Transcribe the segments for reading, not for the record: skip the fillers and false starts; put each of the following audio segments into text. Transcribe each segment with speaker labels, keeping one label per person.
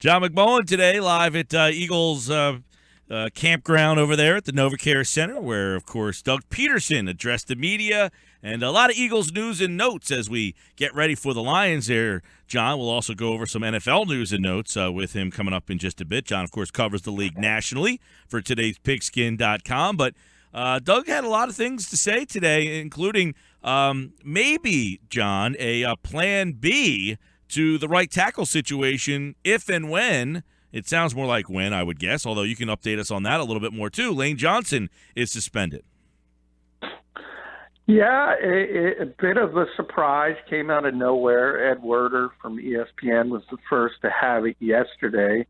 Speaker 1: John McMullen today, live at Eagles campground over there at the NovaCare Center, where, of course, Doug Peterson addressed the media and a lot of Eagles news and notes as we get ready for the Lions there. John will also go over some NFL news and notes with him coming up in just a bit. John, of course, covers the league nationally for today's pigskin.com. But Doug had a lot of things to say today, including maybe, John, a plan B to the right tackle situation if and when, it sounds more like when, I would guess, although you can update us on that a little bit more too. Lane Johnson is suspended.
Speaker 2: Yeah, a bit of a surprise came out of nowhere. Ed Werder from ESPN was the first to have it yesterday.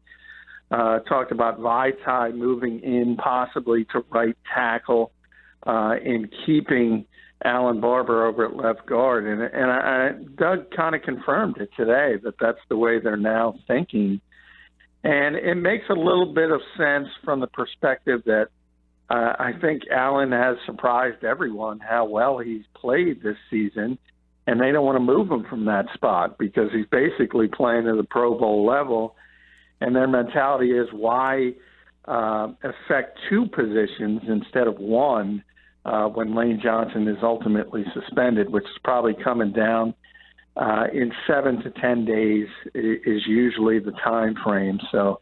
Speaker 2: Talked about Vaitai moving in possibly to right tackle and keeping Alan Barber over at left guard. And Doug kind of confirmed it today that that's the way they're now thinking. And it makes a little bit of sense from the perspective that I think Alan has surprised everyone how well he's played this season, and they don't want to move him from that spot because he's basically playing at the Pro Bowl level. And their mentality is why affect two positions instead of one when Lane Johnson is ultimately suspended, which is probably coming down in 7 to 10 days is usually the time frame. So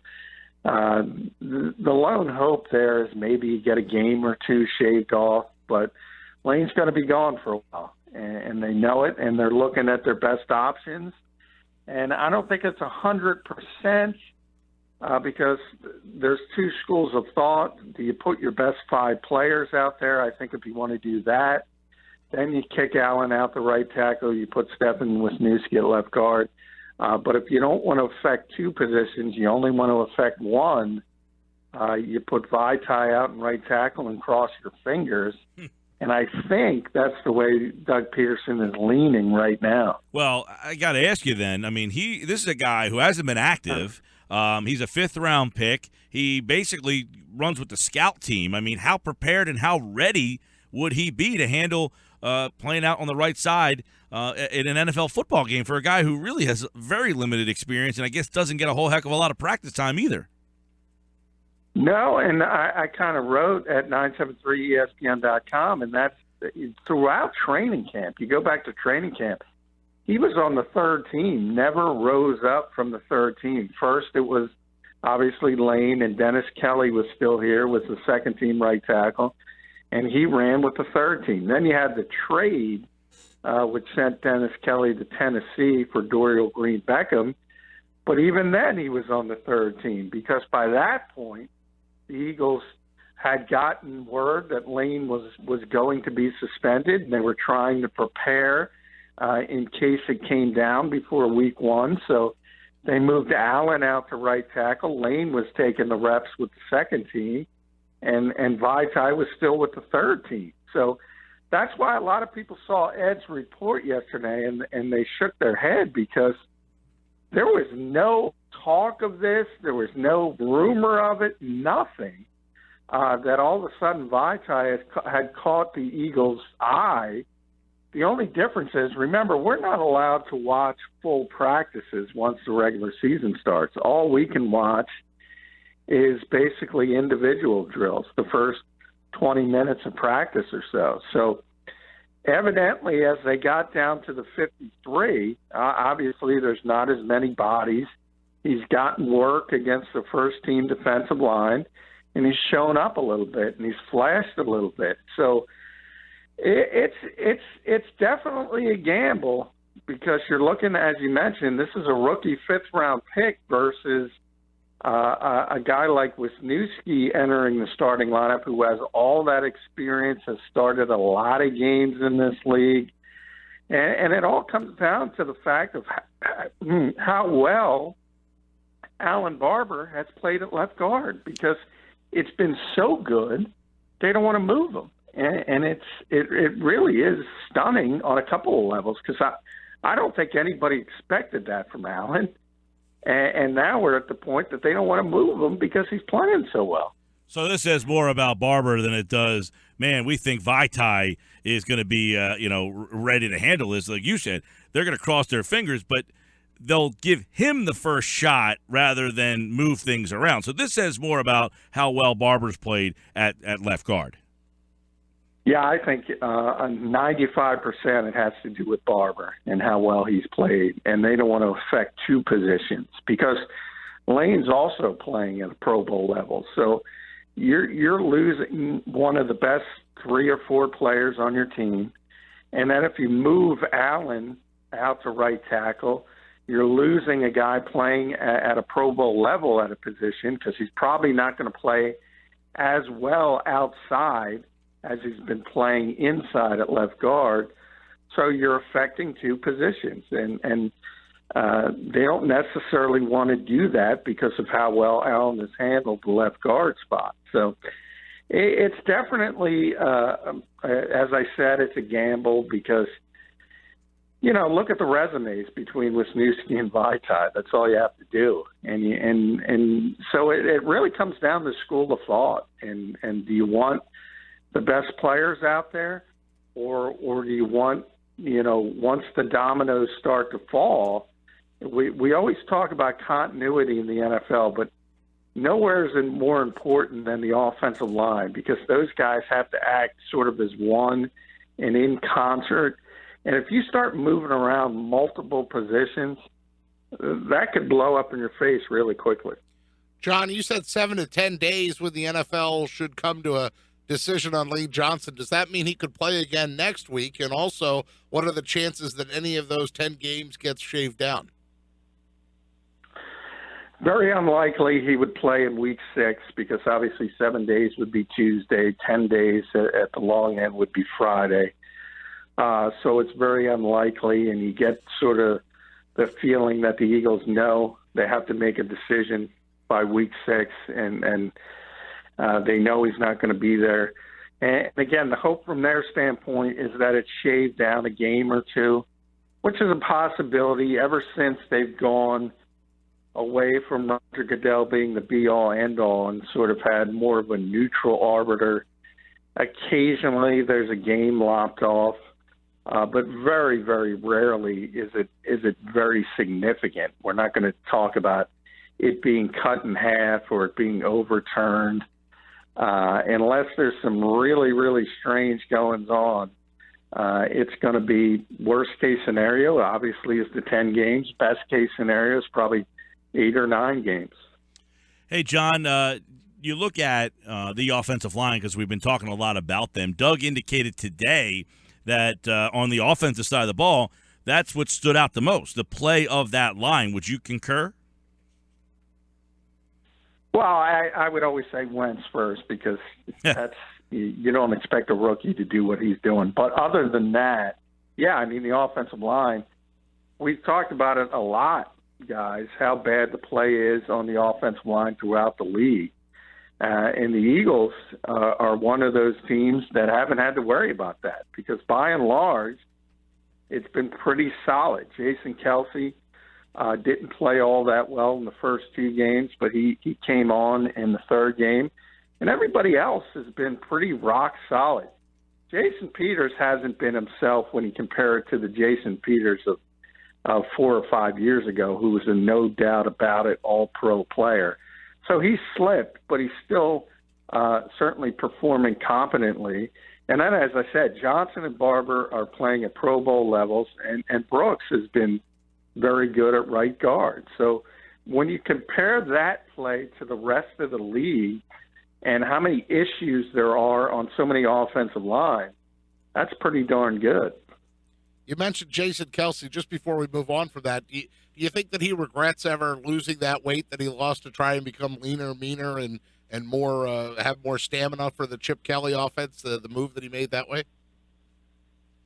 Speaker 2: the lone hope there is maybe you get a game or two shaved off, but Lane's going to be gone for a while, and they know it, and they're looking at their best options. And I don't think it's 100%. Because there's two schools of thought. Do you put your best 5 players out there? I think if you want to do that, then you kick Allen out the right tackle. You put Stefan Wisniewski at left guard. But if you don't want to affect two positions, you only want to affect one, you put Vaitai out in right tackle and cross your fingers. And I think that's the way Doug Peterson is leaning right now.
Speaker 1: Well, I got to ask you then. I mean, this is a guy who hasn't been active. He's a 5th-round pick. He basically runs with the scout team. I mean, how prepared and how ready would he be to handle playing out on the right side in an NFL football game for a guy who really has very limited experience and I guess doesn't get a whole heck of a lot of practice time either?
Speaker 2: No, and I kind of wrote at 973ESPN.com, and that's throughout training camp. You go back to training camp. He was on the third team, never rose up from the third team. First, it was obviously Lane, and Dennis Kelly was still here, was the second team right tackle, and he ran with the third team. Then you had the trade, which sent Dennis Kelly to Tennessee for Dorial Green Beckham, but even then he was on the third team because by that point, the Eagles had gotten word that Lane was going to be suspended, and they were trying to prepare in case it came down before week 1. So they moved Allen out to right tackle. Lane was taking the reps with the second team, and Vaitai was still with the third team. So that's why a lot of people saw Ed's report yesterday, and they shook their head because there was no talk of this. There was no rumor of it, nothing. That all of a sudden Vaitai had caught the Eagles' eye. The only difference is, remember, we're not allowed to watch full practices once the regular season starts. All we can watch is basically individual drills, the first 20 minutes of practice or so. So evidently, as they got down to the 53, obviously there's not as many bodies. He's gotten work against the first-team defensive line, and he's shown up a little bit, and he's flashed a little bit. So it's definitely a gamble because you're looking, as you mentioned, this is a rookie 5th-round pick versus a guy like Wisniewski entering the starting lineup who has all that experience, has started a lot of games in this league. And it all comes down to the fact of how well Alan Barber has played at left guard because it's been so good, they don't want to move him. And it really is stunning on a couple of levels because I don't think anybody expected that from Allen. And now we're at the point that they don't want to move him because he's playing so well.
Speaker 1: So this says more about Barber than it does, man, we think Vaitai is going to be, ready to handle this. Like you said, they're going to cross their fingers. But they'll give him the first shot rather than move things around. So this says more about how well Barber's played at left guard.
Speaker 2: Yeah, I think 95% it has to do with Barber and how well he's played, and they don't want to affect two positions because Lane's also playing at a Pro Bowl level. So you're losing one of the best 3 or 4 players on your team, and then if you move Allen out to right tackle, you're losing a guy playing at a Pro Bowl level at a position because he's probably not going to play as well outside as he's been playing inside at left guard. So you're affecting two positions. And they don't necessarily want to do that because of how well Allen has handled the left guard spot. So it's definitely, as I said, it's a gamble because, look at the resumes between Wisniewski and Vaitai. That's all you have to do. And so it really comes down to school of thought. And do you want the best players out there, or do you want, once the dominoes start to fall, we always talk about continuity in the NFL, but nowhere is it more important than the offensive line because those guys have to act sort of as one and in concert. And if you start moving around multiple positions, that could blow up in your face really quickly.
Speaker 3: John, you said 7 to 10 days when the NFL should come to a decision on Lane Johnson. Does that mean he could play again next week? And also, what are the chances that any of those 10 games gets shaved down?
Speaker 2: Very unlikely he would play in week 6 because obviously 7 days would be Tuesday, 10 days at the long end would be Friday. So it's very unlikely, and you get sort of the feeling that the Eagles know they have to make a decision by week 6, and they know he's not going to be there. And again, the hope from their standpoint is that it's shaved down a game or two, which is a possibility ever since they've gone away from Roger Goodell being the be-all, end-all and sort of had more of a neutral arbiter. Occasionally there's a game lopped off, but very, very rarely is it very significant. We're not going to talk about it being cut in half or it being overturned. Unless there's some really, really strange goings on, it's going to be worst case scenario, obviously, is the 10 games. Best case scenario is probably 8 or 9 games.
Speaker 1: Hey, John, you look at the offensive line because we've been talking a lot about them. Doug indicated today that on the offensive side of the ball, that's what stood out the most, the play of that line. Would you concur?
Speaker 2: Well, I would always say Wentz first because that's you don't expect a rookie to do what he's doing. But other than that, yeah, I mean, the offensive line, we've talked about it a lot, guys, how bad the play is on the offensive line throughout the league. And the Eagles are one of those teams that haven't had to worry about that because by and large, it's been pretty solid. Jason Kelce didn't play all that well in the first 2 games, but he came on in the 3rd game. And everybody else has been pretty rock solid. Jason Peters hasn't been himself when you compare it to the Jason Peters of 4 or 5 years ago, who was a no doubt about it all-pro player. So he slipped, but he's still certainly performing competently. And then, as I said, Johnson and Barber are playing at Pro Bowl levels, and Brooks has been very good at right guard. So when you compare that play to the rest of the league and how many issues there are on so many offensive lines, that's pretty darn good.
Speaker 3: You mentioned Jason Kelce. Just before we move on from that, do you think that he regrets ever losing that weight that he lost to try and become leaner, meaner, and more have more stamina for the Chip Kelly offense, the move that he made that way?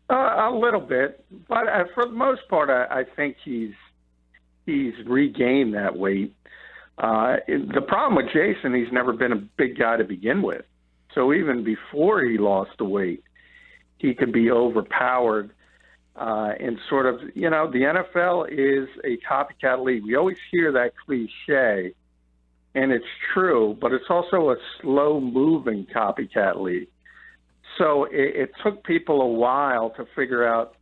Speaker 2: A little bit, but for the most part, I think he's regained that weight. The problem with Jason, he's never been a big guy to begin with. So even before he lost the weight, he could be overpowered. And sort of, the NFL is a copycat league. We always hear that cliche, and it's true, but it's also a slow-moving copycat league. So it took people a while to figure out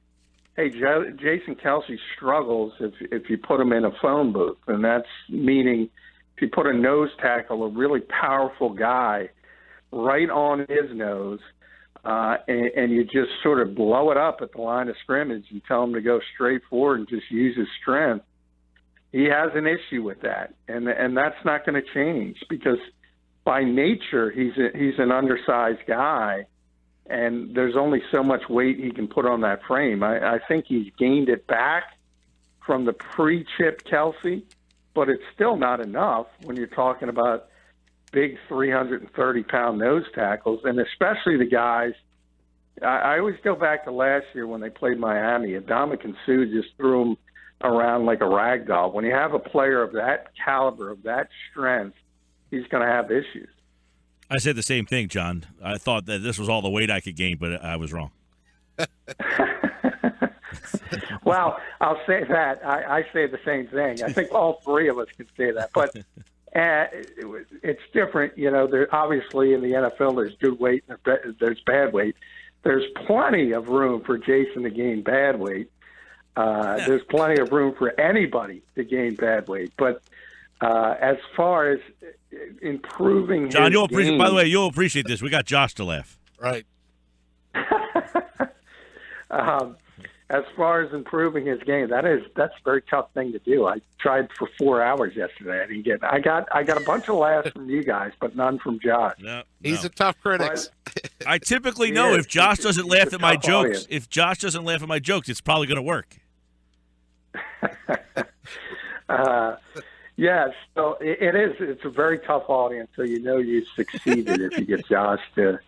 Speaker 2: hey, Jason Kelsey struggles if you put him in a phone booth, and that's meaning if you put a nose tackle, a really powerful guy, right on his nose, and you just sort of blow it up at the line of scrimmage and tell him to go straight forward and just use his strength, he has an issue with that, and that's not going to change because by nature he's an undersized guy, and there's only so much weight he can put on that frame. I think he's gained it back from the pre-Chip Kelsey, but it's still not enough when you're talking about big 330-pound nose tackles, and especially the guys. I always go back to last year when they played Miami, and Ndamukong Suh just threw him around like a rag doll. When you have a player of that caliber, of that strength, he's going to have issues.
Speaker 1: I said the same thing, John. I thought that this was all the weight I could gain, but I was wrong.
Speaker 2: Well, I'll say that. I say the same thing. I think all three of us can say that. But it's different. You know, obviously in the NFL there's good weight and there's bad weight. There's plenty of room for Jason to gain bad weight. There's plenty of room for anybody to gain bad weight. But as far as improving
Speaker 1: John,
Speaker 2: his
Speaker 1: you'll appreciate.
Speaker 2: game,
Speaker 1: By the way, you'll appreciate this. We got Josh to laugh.
Speaker 3: Right.
Speaker 2: As far as improving his game, that's a very tough thing to do. I tried for 4 hours yesterday. I didn't get. I got a bunch of laughs from you guys, but none from Josh.
Speaker 1: No,
Speaker 3: He's a tough critic.
Speaker 1: I typically know if Josh doesn't laugh at my jokes.
Speaker 2: Audience.
Speaker 1: If Josh doesn't laugh at my jokes, it's probably going to work.
Speaker 2: Yes, so it is. It's a very tough audience, so you know you succeeded if you get Josh to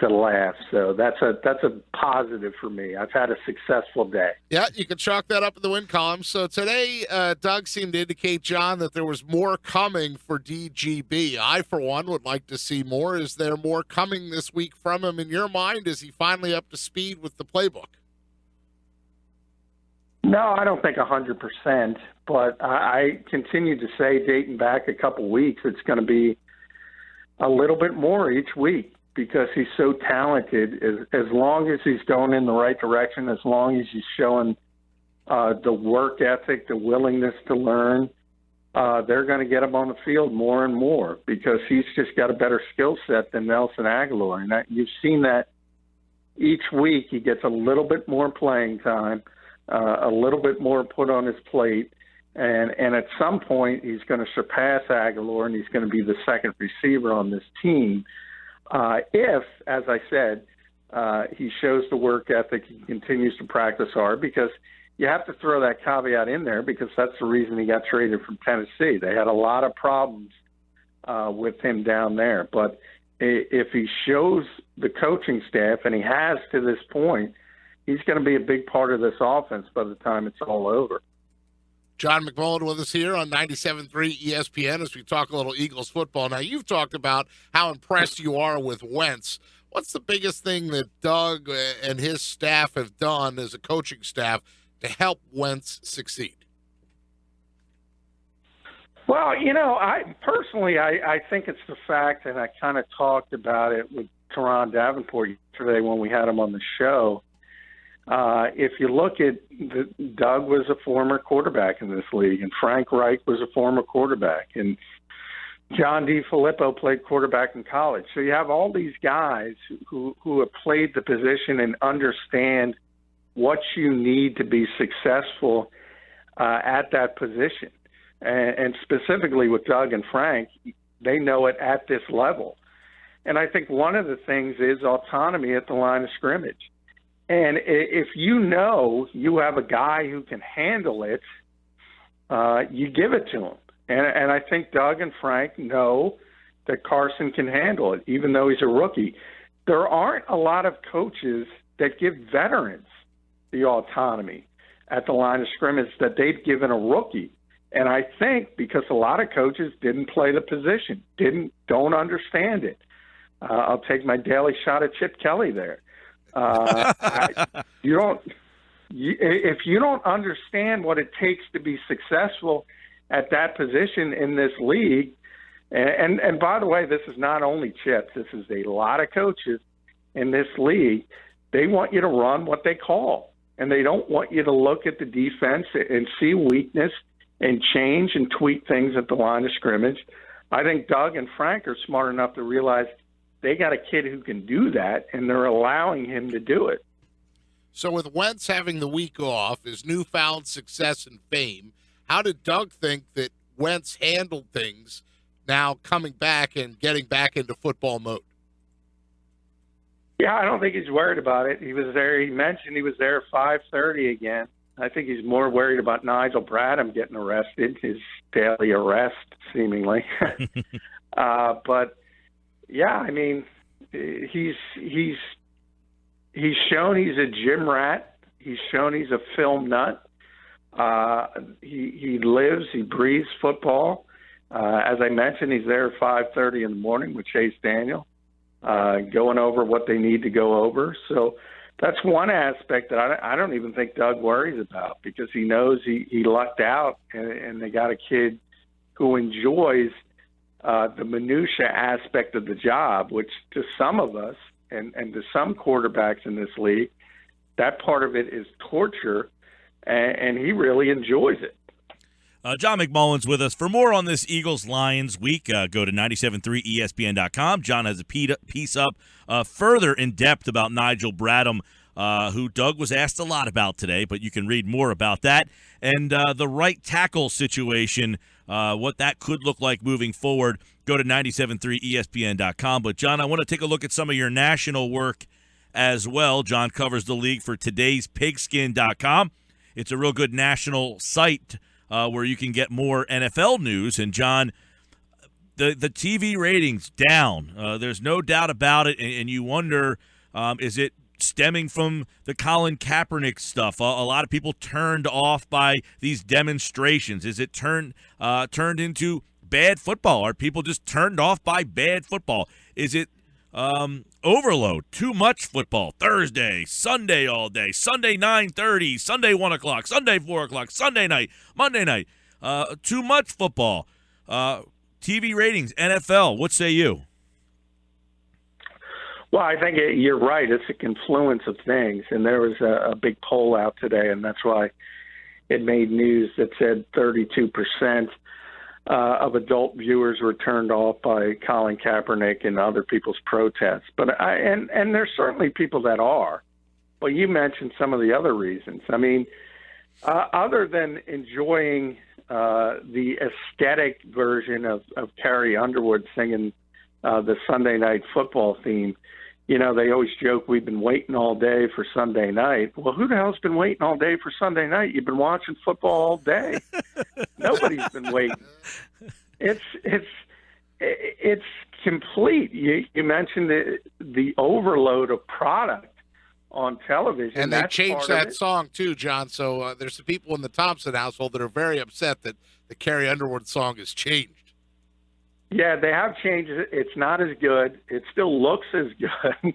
Speaker 2: laugh. So that's a positive for me. I've had a successful day.
Speaker 3: Yeah, you can chalk that up in the win column. So today, Doug seemed to indicate, John, that there was more coming for DGB. I, for one, would like to see more. Is there more coming this week from him in your mind? Is he finally up to speed with the playbook?
Speaker 2: No, I don't think 100%, but I continue to say, dating back a couple weeks, it's going to be a little bit more each week because he's so talented. As long as he's going in the right direction, as long as he's showing the work ethic, the willingness to learn, they're going to get him on the field more and more because he's just got a better skill set than Nelson Aguilar. And you've seen that each week he gets a little bit more playing time. A little bit more put on his plate, and at some point he's going to surpass Aguilar, and he's going to be the second receiver on this team. If, as I said, he shows the work ethic, he continues to practice hard, because you have to throw that caveat in there because that's the reason he got traded from Tennessee. They had a lot of problems with him down there. But if he shows the coaching staff, and he has to this point, he's going to be a big part of this offense by the time it's all over.
Speaker 3: John McMullen with us here on 97.3 ESPN as we talk a little Eagles football. Now, you've talked about how impressed you are with Wentz. What's the biggest thing that Doug and his staff have done as a coaching staff to help Wentz succeed?
Speaker 2: Well, you know, I think it's the fact, and I kind of talked about it with Teron Davenport yesterday when we had him on the show. If you look at Doug was a former quarterback in this league, and Frank Reich was a former quarterback, and John DeFilippo played quarterback in college. So you have all these guys who have played the position and understand what you need to be successful at that position. And specifically with Doug and Frank, they know it at this level. And I think one of the things is autonomy at the line of scrimmage. And if you know you have a guy who can handle it, you give it to him. And I think Doug and Frank know that Carson can handle it, even though he's a rookie. There aren't a lot of coaches that give veterans the autonomy at the line of scrimmage that they've given a rookie. And I think because a lot of coaches didn't play the position, don't understand it. I'll take my daily shot at Chip Kelly there. If you don't understand what it takes to be successful at that position in this league, and by the way, this is not only Chip, this is a lot of coaches in this league, they want you to run what they call, and they don't want you to look at the defense and see weakness and change and tweak things at the line of scrimmage. I think Doug and Frank are smart enough to realize they got a kid who can do that, and they're allowing him to do it.
Speaker 3: So with Wentz having the week off, his newfound success and fame, how did Doug think that Wentz handled things now coming back and getting back into football mode?
Speaker 2: Yeah, I don't think he's worried about it. He was there. He mentioned he was there at 5:30 again. I think he's more worried about Nigel Bradham getting arrested, his daily arrest, seemingly. But yeah, I mean, he's shown he's a gym rat. He's shown he's a film nut. He lives, he breathes football. As I mentioned, he's there at 5:30 in the morning with Chase Daniel, going over what they need to go over. So that's one aspect that I don't even think Doug worries about, because he knows he lucked out, and they got a kid who enjoys the minutia aspect of the job, which to some of us and to some quarterbacks in this league, that part of it is torture, and he really enjoys it.
Speaker 1: John McMullen's with us. For more on this Eagles-Lions week, go to 973ESPN.com. John has a piece up further in depth about Nigel Bradham, who Doug was asked a lot about today, but you can read more about that. And the right tackle situation, what that could look like moving forward, go to 973ESPN.com. But, John, I want to take a look at some of your national work as well. John covers the league for today's pigskin.com. It's a real good national site where you can get more NFL news. And, John, the TV ratings down. There's no doubt about it. And you wonder, is it stemming from the Colin Kaepernick stuff? A lot of people turned off by these demonstrations. Is it turned into bad football? Are people just turned off by bad football? Is it overload, too much football, Thursday, Sunday all day, Sunday 9:30, Sunday 1 o'clock, Sunday 4 o'clock, Sunday night, Monday night, too much football, TV ratings, NFL, what say you?
Speaker 2: Well, I think you're right. It's a confluence of things, and there was a big poll out today, and that's why it made news that said 32% of adult viewers were turned off by Colin Kaepernick and other people's protests. But and there's certainly people that are. Well, you mentioned some of the other reasons. I mean, other than enjoying the aesthetic version of Carrie Underwood singing the Sunday Night Football theme, you know, they always joke, we've been waiting all day for Sunday night. Well, who the hell's been waiting all day for Sunday night? You've been watching football all day. Nobody's been waiting. It's complete. You mentioned the overload of product on television.
Speaker 3: And they changed that song too, John. So there's some people in the Thompson household that are very upset that the Carrie Underwood song has changed.
Speaker 2: Yeah, they have changed it. It's not as good. It still looks as good.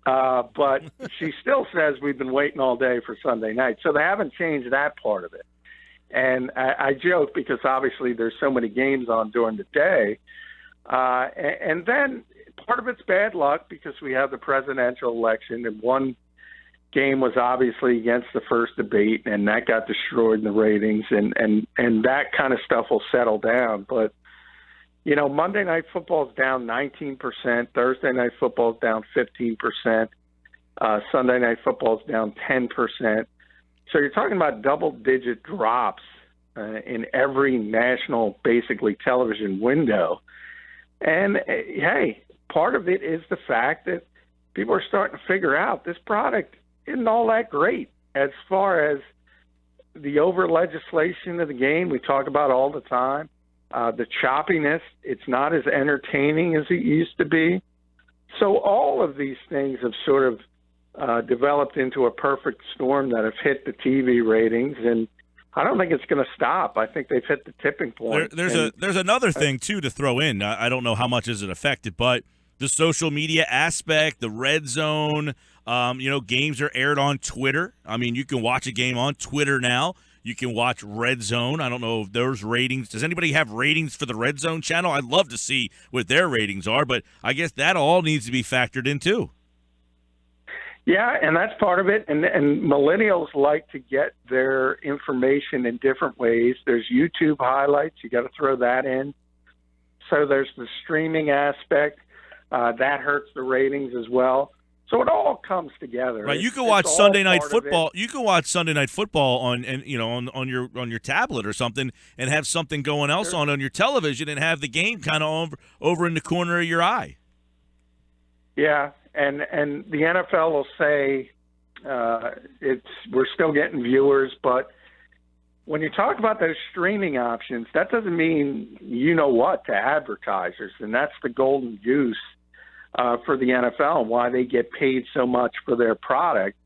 Speaker 2: But she still says we've been waiting all day for Sunday night. So they haven't changed that part of it. And I joke because obviously there's so many games on during the day. And then part of it's bad luck because we have the presidential election, and one game was obviously against the first debate, and that got destroyed in the ratings, and that kind of stuff will settle down. But you know, Monday Night Football is down 19%. Thursday Night Football is down 15%. Sunday Night Football is down 10%. So you're talking about double-digit drops in every national, basically, television window. And, hey, part of it is the fact that people are starting to figure out this product isn't all that great as far as the over-legislation of the game we talk about all the time. The choppiness, it's not as entertaining as it used to be. So all of these things have sort of developed into a perfect storm that have hit the TV ratings, and I don't think it's going to stop. I think they've hit the tipping point.
Speaker 1: There's another thing, too, to throw in. I don't know how much is it affected, but the social media aspect, the red zone, games are aired on Twitter. I mean, you can watch a game on Twitter now. You can watch Red Zone. I don't know if there's ratings. Does anybody have ratings for the Red Zone channel? I'd love to see what their ratings are, but I guess that all needs to be factored in too.
Speaker 2: Yeah, and that's part of it. And millennials like to get their information in different ways. There's YouTube highlights. You got to throw that in. So there's the streaming aspect. That hurts the ratings as well. So it all comes together.
Speaker 1: Right, you can watch Sunday Night Football. You can watch Sunday Night Football on your tablet or something, and have something going else on your television, and have the game kind of over in the corner of your eye.
Speaker 2: Yeah, and the NFL will say we're still getting viewers, but when you talk about those streaming options, that doesn't mean you know what to advertisers, and that's the golden goose for the NFL and why they get paid so much for their product.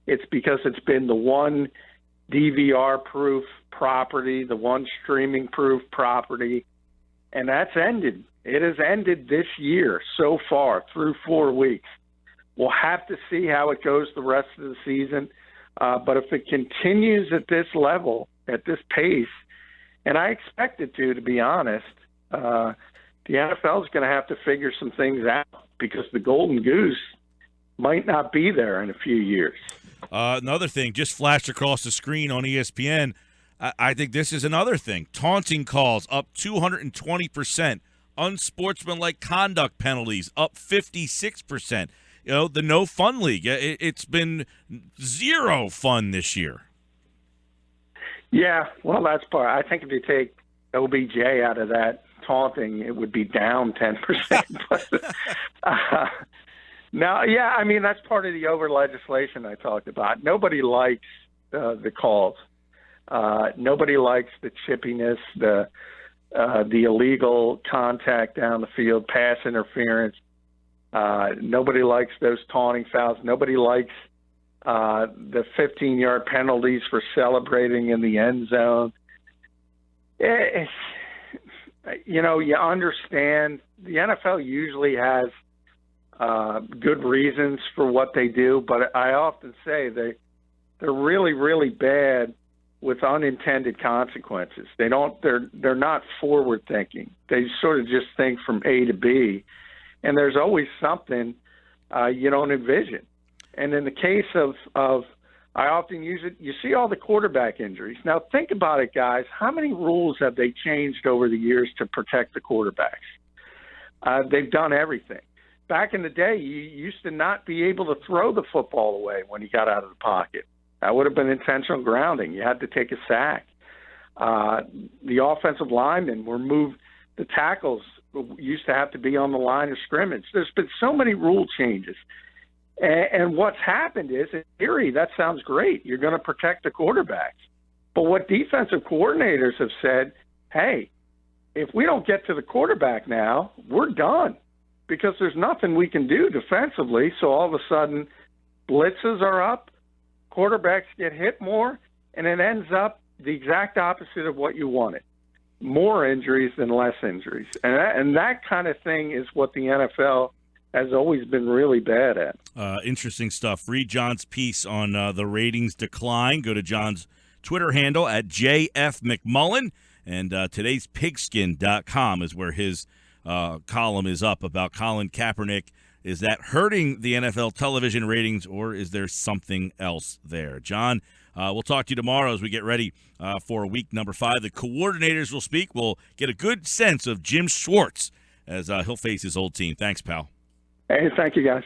Speaker 2: It's because it's been the one DVR-proof property, the one streaming-proof property, and that's ended. It has ended this year so far through 4 weeks. We'll have to see how it goes the rest of the season. But if it continues at this level, at this pace, and I expect it to be honest, the NFL is going to have to figure some things out because the golden goose might not be there in a few years.
Speaker 1: Another thing just flashed across the screen on ESPN. I think this is another thing. Taunting calls up 220%. Unsportsmanlike conduct penalties up 56%. You know, the no fun league. It's been zero fun this year.
Speaker 2: Yeah, well, that's part. I think if you take OBJ out of that taunting, it would be down 10%. But, no, yeah, I mean, that's part of the over legislation I talked about. Nobody likes the calls. Nobody likes the chippiness, the illegal contact down the field, pass interference. Nobody likes those taunting fouls. Nobody likes the 15-yard penalties for celebrating in the end zone. You understand the NFL usually has good reasons for what they do, but I often say they're really, really bad with unintended consequences. They're not forward thinking. They sort of just think from A to B, and there's always something you don't envision. And in the case of I often use it, you see all the quarterback injuries. Now think about it, guys. How many rules have they changed over the years to protect the quarterbacks? They've done everything. Back in the day, you used to not be able to throw the football away when you got out of the pocket. That would have been intentional grounding. You had to take a sack. The offensive linemen were moved. The tackles used to have to be on the line of scrimmage. There's been so many rule changes. And what's happened is, in theory, that sounds great. You're going to protect the quarterbacks. But what defensive coordinators have said, hey, if we don't get to the quarterback now, we're done because there's nothing we can do defensively. So all of a sudden, blitzes are up, quarterbacks get hit more, and it ends up the exact opposite of what you wanted. More injuries than less injuries. And that kind of thing is what the NFL has always been really bad at.
Speaker 1: Interesting stuff. Read John's piece on the ratings decline. Go to John's Twitter handle at JFMcMullen. And today's pigskin.com is where his column is up about Colin Kaepernick. Is that hurting the NFL television ratings, or is there something else there? John, we'll talk to you tomorrow as we get ready for week number 5. The coordinators will speak. We'll get a good sense of Jim Schwartz as he'll face his old team. Thanks, pal.
Speaker 2: Hey, thank you, guys.